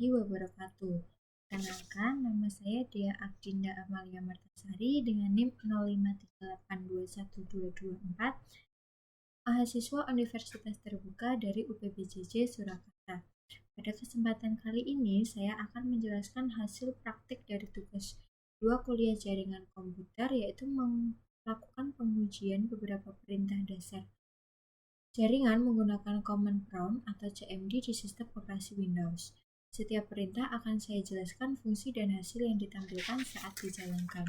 warahmatullahi wabarakatuh. Kenalkan, nama saya Dea Agdinda Amalia Martasari dengan NIM 0538212224, mahasiswa Universitas Terbuka dari UPBJJ Surakarta. Pada kesempatan kali ini, saya akan menjelaskan hasil praktik dari tugas 2 kuliah jaringan komputer, yaitu melakukan pengujian beberapa perintah dasar jaringan menggunakan Command Prompt atau CMD di sistem operasi Windows. Setiap perintah akan saya jelaskan fungsi dan hasil yang ditampilkan saat dijalankan.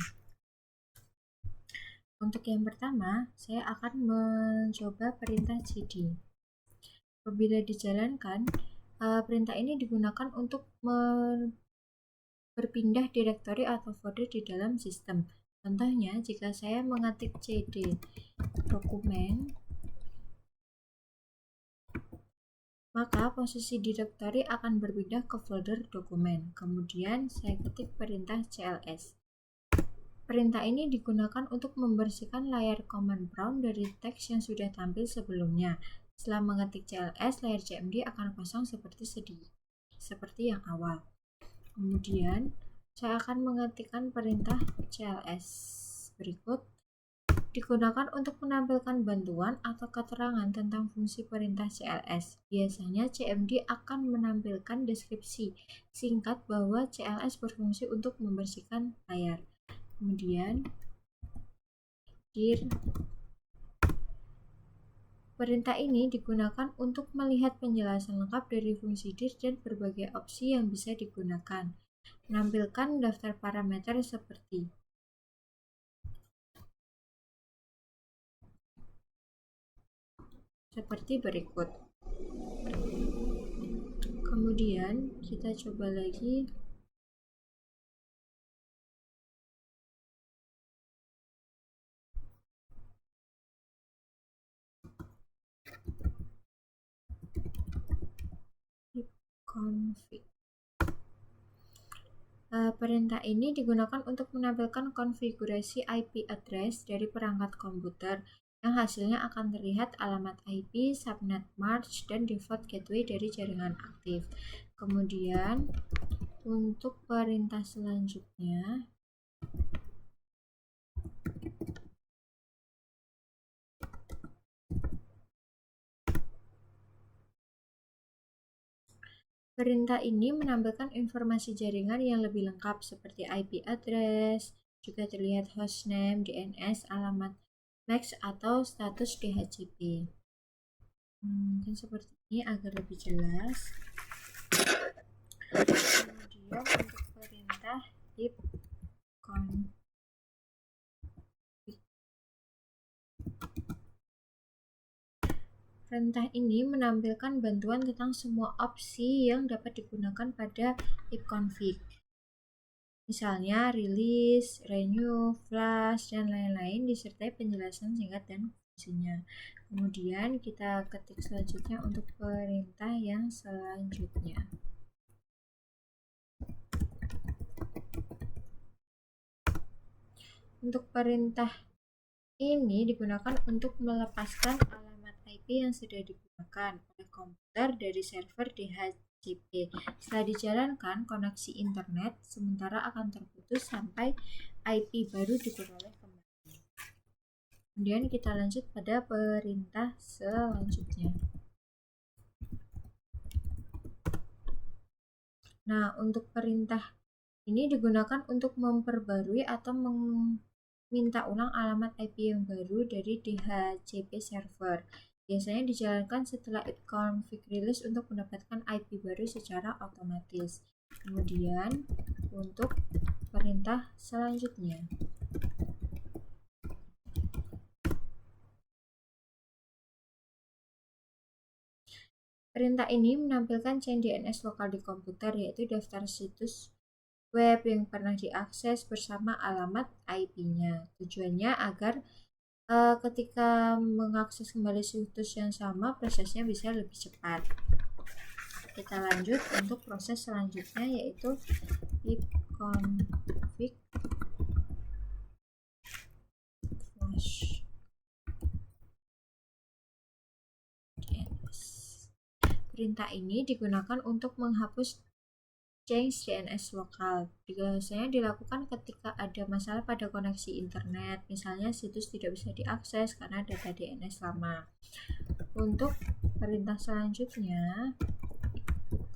Untuk yang pertama, saya akan mencoba perintah cd. Apabila dijalankan, perintah ini digunakan untuk berpindah direktori atau folder di dalam sistem. Contohnya, jika saya mengetik cd dokumen, maka posisi direktori akan berpindah ke folder dokumen. Kemudian saya ketik perintah cls. Perintah ini digunakan untuk membersihkan layar command prompt dari teks yang sudah tampil sebelumnya. Setelah mengetik cls, layar CMD akan kosong seperti yang awal. Kemudian saya akan mengetikkan perintah cls berikut. Digunakan untuk menampilkan bantuan atau keterangan tentang fungsi perintah CLS. Biasanya CMD akan menampilkan deskripsi singkat bahwa CLS berfungsi untuk membersihkan layar. Kemudian dir. Perintah ini digunakan untuk melihat penjelasan lengkap dari fungsi dir dan berbagai opsi yang bisa digunakan. Menampilkan daftar parameter seperti berikut. Kemudian kita coba lagi. Config. Perintah ini digunakan untuk menampilkan konfigurasi IP address dari perangkat komputer yang hasilnya akan terlihat alamat IP, subnet march, dan default gateway dari jaringan aktif. Kemudian untuk perintah selanjutnya, perintah ini menampilkan informasi jaringan yang lebih lengkap seperti IP address, juga terlihat hostname, DNS, alamat MAC atau status DHCP. Mungkin seperti ini agar lebih jelas. Kemudian untuk perintah ifconfig. Perintah ini menampilkan bantuan tentang semua opsi yang dapat digunakan pada ifconfig. Misalnya release, renew, flash, dan lain-lain disertai penjelasan singkat dan fungsinya. Kemudian kita ketik selanjutnya untuk perintah yang selanjutnya. Untuk perintah ini digunakan untuk melepaskan alamat IP yang sudah digunakan oleh komputer dari server DHCP. Setelah dijalankan, koneksi internet sementara akan terputus sampai IP baru diperoleh kembali. Kemudian kita lanjut pada perintah selanjutnya. Nah, untuk perintah ini digunakan untuk memperbarui atau minta ulang alamat IP yang baru dari DHCP server. Biasanya dijalankan setelah ifconfig release untuk mendapatkan IP baru secara otomatis. Kemudian untuk perintah selanjutnya. Perintah ini menampilkan chain DNS lokal di komputer, yaitu daftar situs web yang pernah diakses bersama alamat IP-nya. Tujuannya agar ketika mengakses kembali situs yang sama, prosesnya bisa lebih cepat. Kita lanjut untuk proses selanjutnya, yaitu ifconfig flash DNS. Perintah ini digunakan untuk menghapus change DNS lokal. Biasanya dilakukan ketika ada masalah pada koneksi internet, misalnya situs tidak bisa diakses karena data DNS lama. Untuk perintah selanjutnya,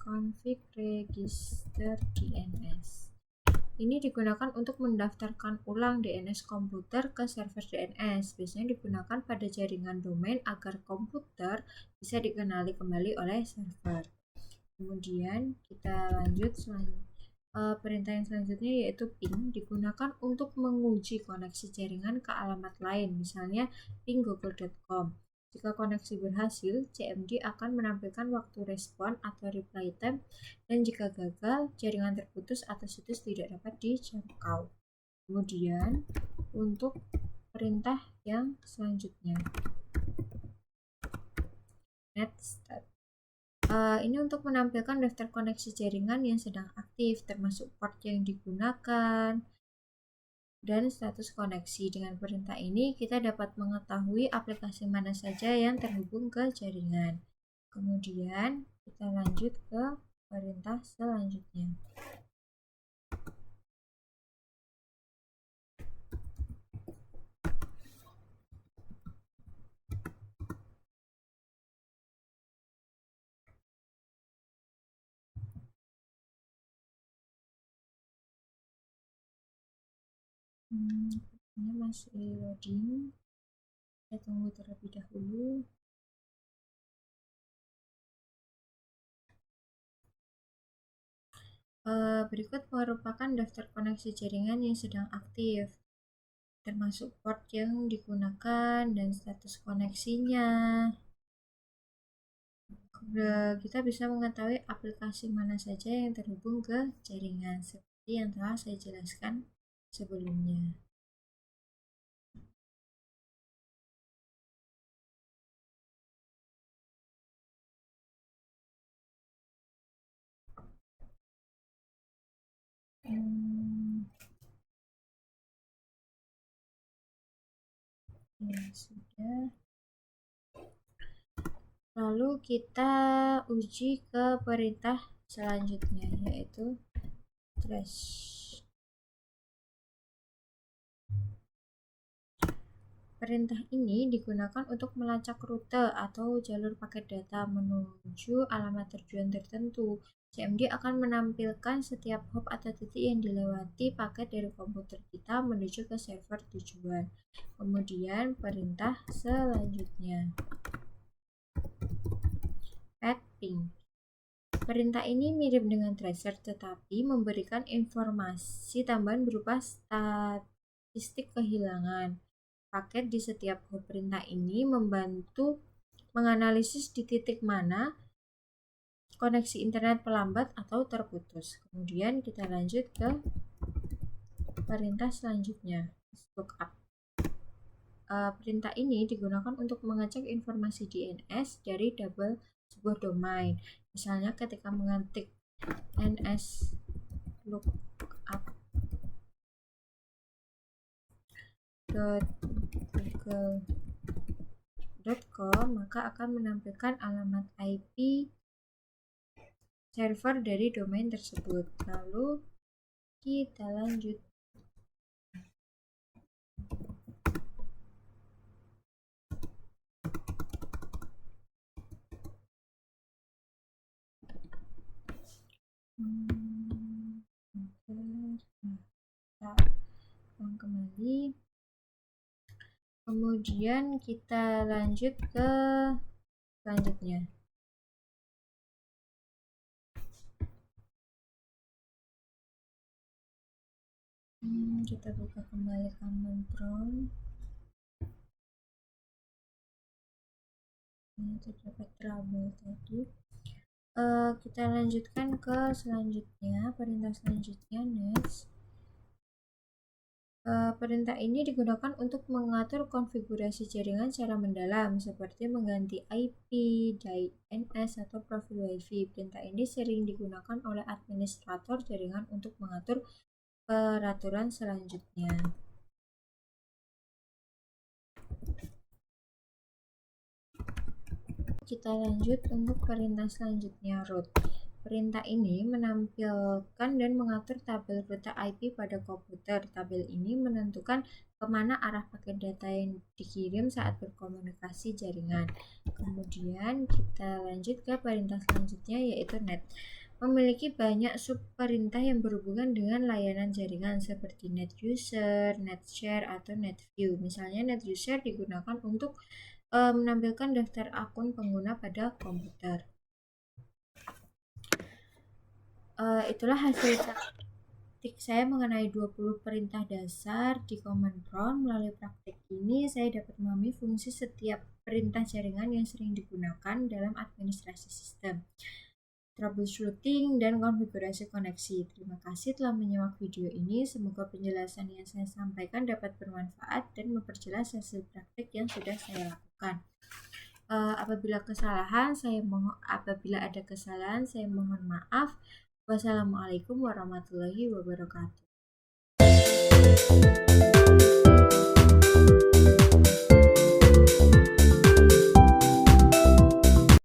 config register DNS. Ini digunakan untuk mendaftarkan ulang DNS komputer ke server DNS. Biasanya digunakan pada jaringan domain agar komputer bisa dikenali kembali oleh server. Kemudian kita lanjut perintah yang selanjutnya yaitu ping, digunakan untuk menguji koneksi jaringan ke alamat lain, misalnya ping google.com. Jika koneksi berhasil, CMD akan menampilkan waktu respon atau reply time, dan jika gagal, jaringan terputus atau situs tidak dapat dijangkau. Kemudian untuk perintah yang selanjutnya, netstart. Ini untuk menampilkan daftar koneksi jaringan yang sedang aktif, termasuk port yang digunakan, dan status koneksi. Dengan perintah ini, kita dapat mengetahui aplikasi mana saja yang terhubung ke jaringan. Kemudian, kita lanjut ke perintah selanjutnya. Ini masih loading. Kita tunggu terlebih dahulu. Berikut merupakan daftar koneksi jaringan yang sedang aktif, termasuk port yang digunakan dan status koneksinya. Kita bisa mengetahui aplikasi mana saja yang terhubung ke jaringan, seperti yang telah saya jelaskan sebelumnya. Ya, sudah. Lalu kita uji ke perintah selanjutnya, yaitu trace. Perintah ini digunakan untuk melacak rute atau jalur paket data menuju alamat tujuan tertentu. CMD akan menampilkan setiap hop atau titik yang dilewati paket dari komputer kita menuju ke server tujuan. Kemudian perintah selanjutnya, add ping. Perintah ini mirip dengan tracer tetapi memberikan informasi tambahan berupa statistik kehilangan paket di setiap hop. Perintah ini membantu menganalisis di titik mana koneksi internet pelambat atau terputus. Kemudian kita lanjut ke perintah selanjutnya, lookup. Perintah ini digunakan untuk mengecek informasi DNS dari sebuah domain. Misalnya ketika mengetik ns lookup google.com, maka akan menampilkan alamat IP server dari domain tersebut. Lalu kita lanjut. Kembali. Kemudian kita lanjut ke selanjutnya. Kita buka kembali command prompt. Ini terdapat trouble tadi. Kita lanjutkan ke selanjutnya, perintah selanjutnya, next. Perintah ini digunakan untuk mengatur konfigurasi jaringan secara mendalam, seperti mengganti IP, DNS, atau profil WiFi. Perintah ini sering digunakan oleh administrator jaringan untuk mengatur peraturan selanjutnya. Kita lanjut untuk perintah selanjutnya, root. perintah ini menampilkan dan mengatur tabel rute IP pada komputer. Tabel ini menentukan kemana arah paket data yang dikirim saat berkomunikasi jaringan. Kemudian kita lanjut ke perintah selanjutnya, yaitu net. Memiliki banyak subperintah yang berhubungan dengan layanan jaringan seperti net user, net share, atau net view. Misalnya net user digunakan untuk menampilkan daftar akun pengguna pada komputer. Itulah hasil praktik saya mengenai 20 perintah dasar di command prompt. Melalui praktik ini saya dapat memahami fungsi setiap perintah jaringan yang sering digunakan dalam administrasi sistem, troubleshooting, dan konfigurasi koneksi. Terima kasih telah menyimak video ini. Semoga penjelasan yang saya sampaikan dapat bermanfaat dan memperjelas hasil praktik yang sudah saya lakukan. Apabila ada kesalahan, saya mohon maaf. Wassalamualaikum warahmatullahi wabarakatuh.